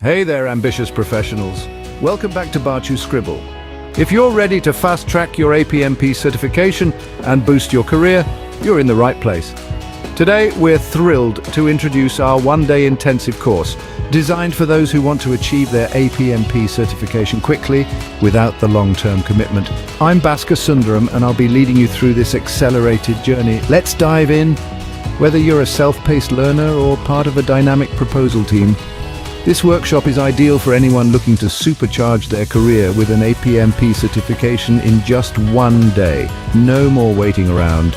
Hey there, ambitious professionals. Welcome back to Baachu Scribble. If you're ready to fast-track your APMP certification and boost your career, you're in the right place. Today, we're thrilled to introduce our one-day intensive course, designed for those who want to achieve their APMP certification quickly without the long-term commitment. I'm Baachu Sundaram, and I'll be leading you through this accelerated journey. Let's dive in. Whether you're a self-paced learner or part of a dynamic proposal team, this workshop is ideal for anyone looking to supercharge their career with an APMP certification in just one day. No more waiting around.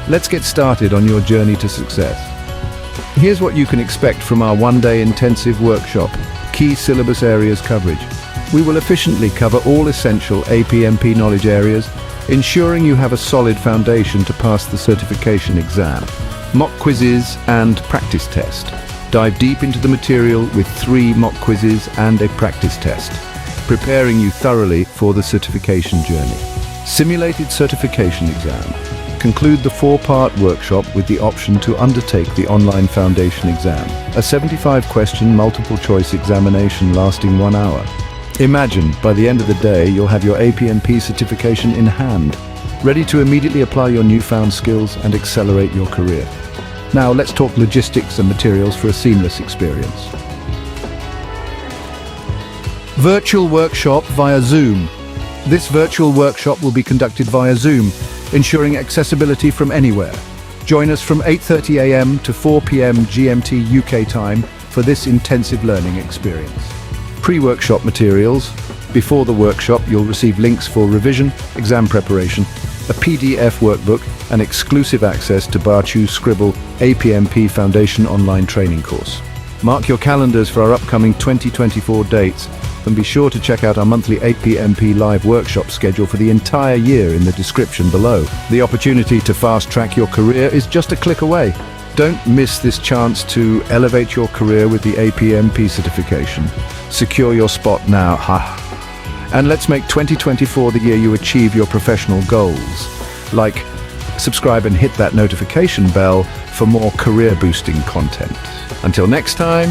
Let's get started on your journey to success. Here's what you can expect from our one-day intensive workshop. Key syllabus areas coverage. We will efficiently cover all essential APMP knowledge areas, ensuring you have a solid foundation to pass the certification exam. Mock quizzes and practice test. Dive deep into the material with 3 mock quizzes and a practice test, preparing you thoroughly for the certification journey. Simulated certification exam. Conclude the 4-part workshop with the option to undertake the online foundation exam, a 75-question multiple-choice examination lasting 1 hour. Imagine, by the end of the day, you'll have your APMP certification in hand, ready to immediately apply your newfound skills and accelerate your career. Now let's talk logistics and materials for a seamless experience. Virtual workshop via Zoom. This virtual workshop will be conducted via Zoom, ensuring accessibility from anywhere. Join us from 8:30 a.m. to 4 p.m. GMT UK time for this intensive learning experience. Pre-workshop materials. Before the workshop, you'll receive links for revision, exam preparation, a PDF workbook, and exclusive access to Baachu Scribble APMP Foundation online training course. Mark your calendars for our upcoming 2024 dates, and be sure to check out our monthly APMP live workshop schedule for the entire year in the description below. The opportunity to fast-track your career is just a click away. Don't miss this chance to elevate your career with the APMP certification. Secure your spot now. And let's make 2024 the year you achieve your professional goals. Like, subscribe and hit that notification bell for more career-boosting content. Until next time,